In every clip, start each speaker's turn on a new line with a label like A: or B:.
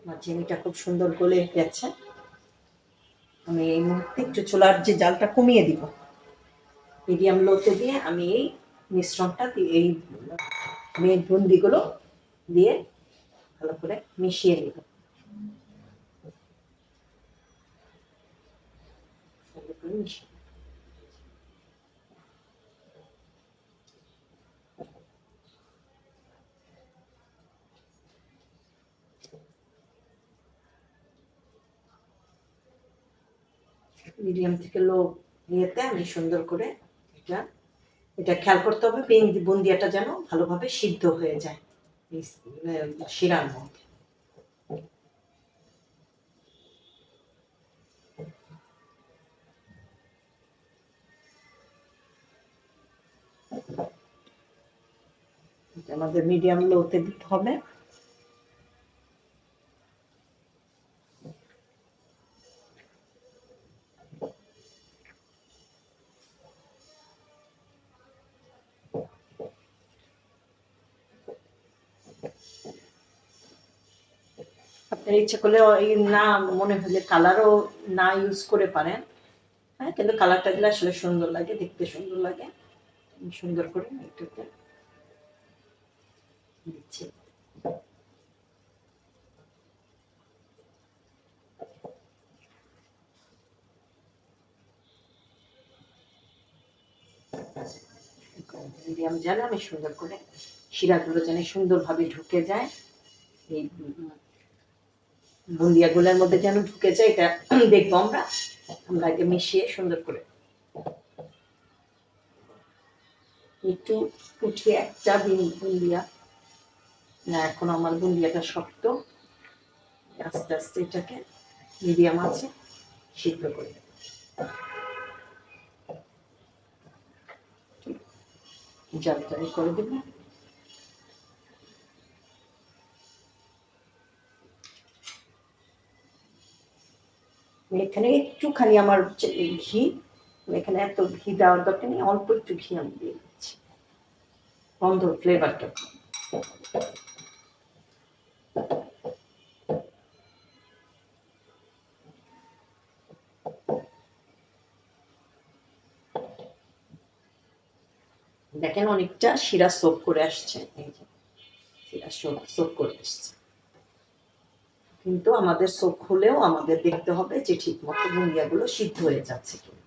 A: আমার চিনিটা খুব সুন্দর গলে গেছে। আমি এই মুহূর্তে একটু চুলার যে জালটা কমিয়ে দিব, মিডিয়াম লোতে দিয়ে আমি এই মিশ্রণটা এই মেয়ের বুন্দিগুলো দিয়ে ভালো করে মিশিয়ে নিব। মিডিয়াম থেকে লো ইয়েতে আমি সুন্দর করে এটা এটা খেয়াল করতে হবে বুন্দিয়াটা যেন ভালোভাবে সিদ্ধ হয়ে যায় এই শিরার মধ্যে। আমাদের মিডিয়াম লোতে দিতে হবে। আপনার ইচ্ছা করলে না মনে হলে কালারও না ইউজ করে পারেন, হ্যাঁ, কিন্তু কালারটা দিলে আসলে সুন্দর লাগে, দেখতে সুন্দর লাগে। সুন্দর করে এটাতে দিচ্ছি। মিডিয়াম জালে আমি সুন্দর করে শিরাগুলো যেন সুন্দরভাবে ঢুকে যায়, এই বুন্দিয়াগুলোর মধ্যে যেন ঢুকে যায়, এটা দেখবো আমরা আগে মিশিয়ে সুন্দর করে একটু উঠিয়ে একটা বুন্দিয়া না, এখন আমার বুন্দিয়াটা শক্ত, আস্তে আস্তে এটাকে মিডিয়াম আছে সিদ্ধ করে দেব। জালটা করে দেব। এখানে একটুখানি আমার ঘি, এখানে এত ঘি দেওয়ার দরকার নেই, অল্প একটু ঘি আমি দিয়ে দিচ্ছি গন্ধ ফ্লেভারটা। দেখেন অনেকটা শিরা সোপ করে আসছে, এই যে শিরা সোপ করে আসছে, কিন্তু আমাদের সোপ হলেও আমাদের দেখতে হবে যে ঠিক মতো বুনিয়াগুলো সিদ্ধ হয়ে যাচ্ছে কিনা।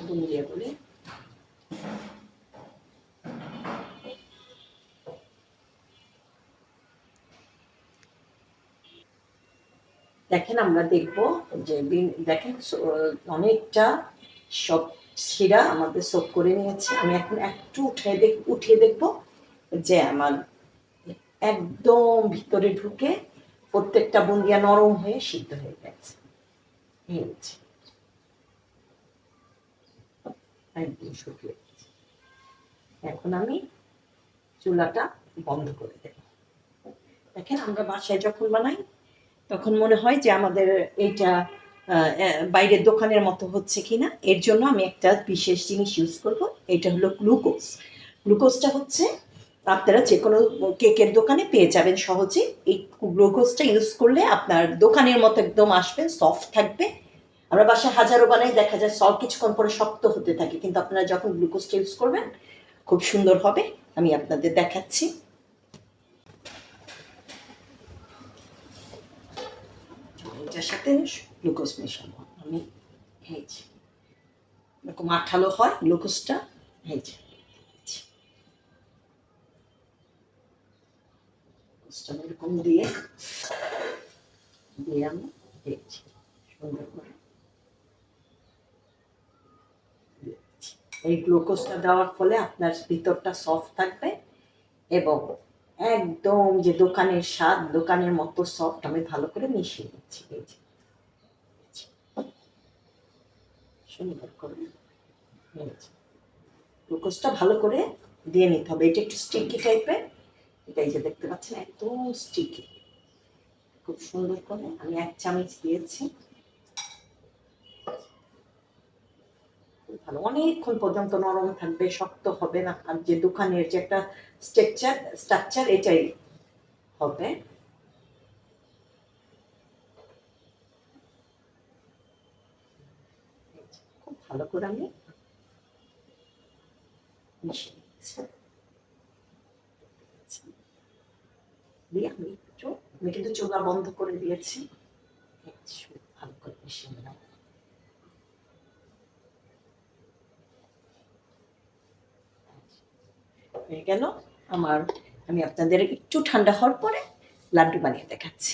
A: বুনিয়াগুলি দেখেন আমরা দেখব যে দেখেন অনেকটা সব শিরা আমাদের সোপ করে নিয়েছে। আমি এখন একটু উঠিয়ে দেখব যে আমার একদম ভিতরে ঢুকে প্রত্যেকটা বুন্দিয়া নরম হয়ে সিদ্ধ হয়ে গেছে। একদম শুকিয়ে গেছে। এখন আমি চুলাটা বন্ধ করে দেব। দেখেন আমরা বাসায় যখন বানাই তখন মনে হয় যে আমাদের এইটা বাইরের দোকানের মতো হচ্ছে কিনা, এর জন্য আমি একটা বিশেষ জিনিস ইউজ করব। এটা হলো গ্লুকোজ। গ্লুকোজটা হচ্ছে আপনারা যে কোনো কেকের দোকানে পেয়ে যাবেন সহজে। এই গ্লুকোজটা ইউজ করলে আপনার দোকানের মতো একদম আসবেন, সফট থাকবে। আমরা বাসায় হাজারো বানাই, দেখা যায় কিছুক্ষণ পরে শক্ত হতে থাকে, কিন্তু আপনারা যখন গ্লুকোজটা ইউজ করবেন খুব সুন্দর হবে। আমি আপনাদের দেখাচ্ছি। এটার সাথে গ্লুকোজ মেশাবো আমি, এই যে এরকম আঠালো হয় গ্লুকোজটা, এই যে এরকম দিয়ে আমি এই যে সুন্দর করে এই গ্লুকোজটা দেওয়ার ফলে আপনার ভিতরটা সফট থাকবে এবং একদম যে দোকানের স্বাদ, দোকানের মতো সফট আমি ভালো করে মিশিয়ে দিচ্ছি। এই যে সুন্দর করে গ্লুকোজটা ভালো করে দিয়ে নিতে হবে। এটা একটু স্টিকি টাইপের, এটাই যে দেখতে পাচ্ছেন একদম স্টিকি। খুব সুন্দর করে আমি 1 চামচ দিয়েছি। ভালো অনেকক্ষণ পর্যন্ত নরম থাকবে, শক্ত হবে না। আর যে দোকানের যে একটা স্ট্রাকচার এটাই হবে। খুব ভালো করে আমি মিশিয়ে নিচ্ছি। দিয়ে আমি কিন্তু চুলা বন্ধ করে দিয়েছি। ভালো করে মিশিয়ে নিলাম। হয়ে গেল আমার। আমি আপনাদের একটু ঠান্ডা হওয়ার পরে লাড্ডু বানিয়ে দেখাচ্ছি।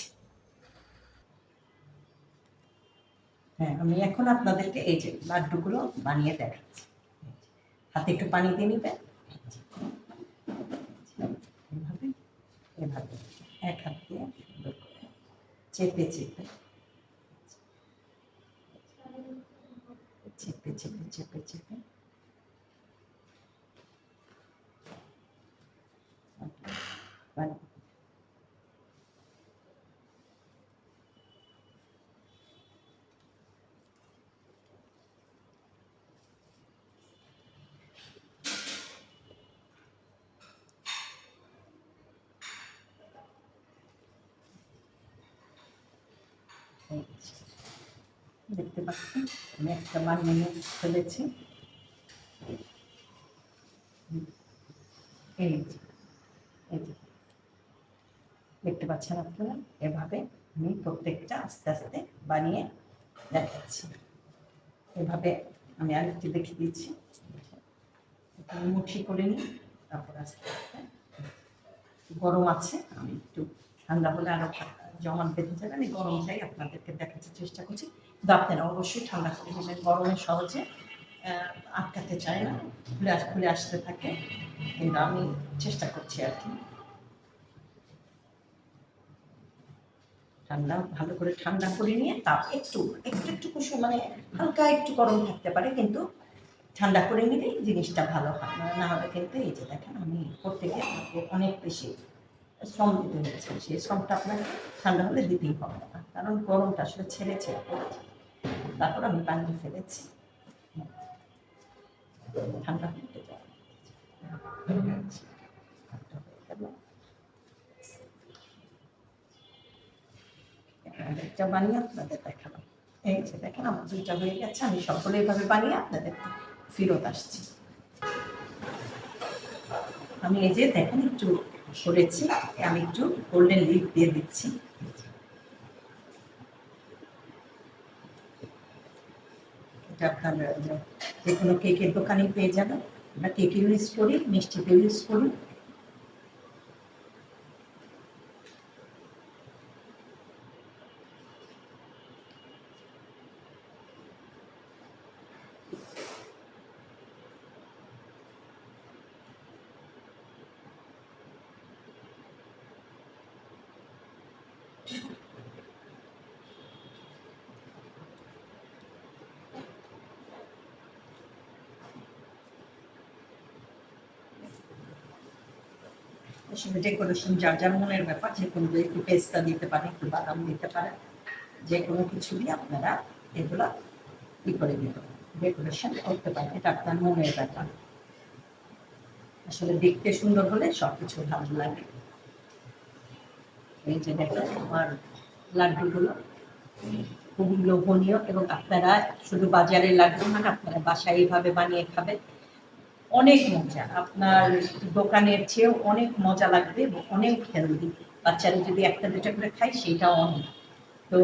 A: হ্যাঁ, আমি এখন আপনাদেরকে এই যে লাড্ডুগুলো বানিয়ে দেখাচ্ছি। হাতে একটু পানি দিয়ে নিবেন, এভাবে এভাবে এক হাত দিয়ে চেপে চেপে চেপে চেপে চেপে চেপে দেখতে পাচ্ছেন আমি একটা বানিয়ে ফেলেছি। এই যে দেখতে পাচ্ছেন আপনারা, এভাবে আমি প্রত্যেকটা আস্তে আস্তে বানিয়ে দেখাচ্ছি। এভাবে আমি আরেকটি দেখিয়ে দিচ্ছি। মুঠি করে নিই, তারপর আস্তে আস্তে গরম আছে, আমি একটু ঠান্ডা হলে আরো জমাট বেঁধে যাবে। আমি গরমটাই আপনাদেরকে দেখাতে চেষ্টা করছি, কিন্তু আপনারা অবশ্যই ঠান্ডা করে নেবেন। গরমে সহজে আটকাতে চায় না, খুলে আসতে থাকে, কিন্তু আমি চেষ্টা করছি আর কি। ঠান্ডা ভালো করে ঠান্ডা করে নিয়ে তাপ একটু একটু একটু কুসুম মানে হালকা একটু গরম থাকতে পারে, কিন্তু ঠান্ডা করে নিলেই জিনিসটা ভালো হয়। না হলে কিন্তু এই যে দেখেন আমি করতে গিয়ে আমাকে অনেক বেশি শ্রম দিতে হয়েছে। সেই শ্রমটা আপনাকে ঠান্ডা হলে দিতেই হবে না, কারণ গরমটা আসলে ছেড়ে ছেড়ে পড়েছে। তারপর আমি বানিয়ে ফেলেছি। ঠান্ডা হতে যায় একটা বানিয়ে আপনাদের দেখালাম। এই যে দেখেন আমার 2টা হয়ে গেছে। আমি সকলে এইভাবে বানিয়ে আপনাদের ফেরত আসছি। আমি এই যে দেখেন একটু করেছি, আমি একটু গোল্ডেন লিপ দিয়ে দিচ্ছি। এটা আপনার যে কোনো কেকের দোকানে পেয়ে যাবেন। আমরা কেক ইউজ করি, মিষ্টিতে ইউজ করি। আসলে ডেকোরেশন যার যার মনের ব্যাপার, যে কোনো একটু পেস্তা দিতে পারে, একটু বাদাম দিতে পারে, যে কোনো কিছু দিয়ে আপনারা এগুলো ই করে দিতে পারেন, ডেকোরেশন করতে পারেন। এটা আপনার মনের ব্যাপার। আসলে দেখতে সুন্দর হলে সবকিছু ভালো লাগে। এই যে দেখেন আমার লাড্ডুগুলো খুবই লোভনীয়, এবং আপনারা শুধু বাজারের লাড্ডু না, আপনারা বাসায় এইভাবে বানিয়ে খাবেন, অনেক মজা। আপনার দোকানের চেয়েও অনেক মজা লাগবে এবং অনেক হেলদি। বাচ্চারা যদি 1টা 2টা করে খায় সেটাও অনেক। তো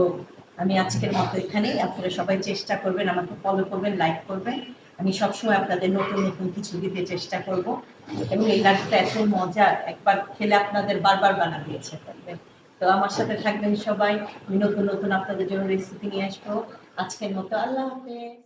A: আমি আজকের মতো এখানেই। আপনারা সবাই চেষ্টা করবেন, আমাকে ফলো করবেন, লাইক করবেন। আমি সবসময় আপনাদের নতুন নতুন কিছু দিতে চেষ্টা করব, এবং এই লাড্ডুটা এত মজা, একবার খেলে আপনাদের বারবার বানাতে ইচ্ছে করবে। তো আমার সাথে থাকবেন সবাই, আমি নতুন নতুন আপনাদের জন্য রেসিপি নিয়ে আসবো। আজকের মতো আল্লাহ হাফেজ।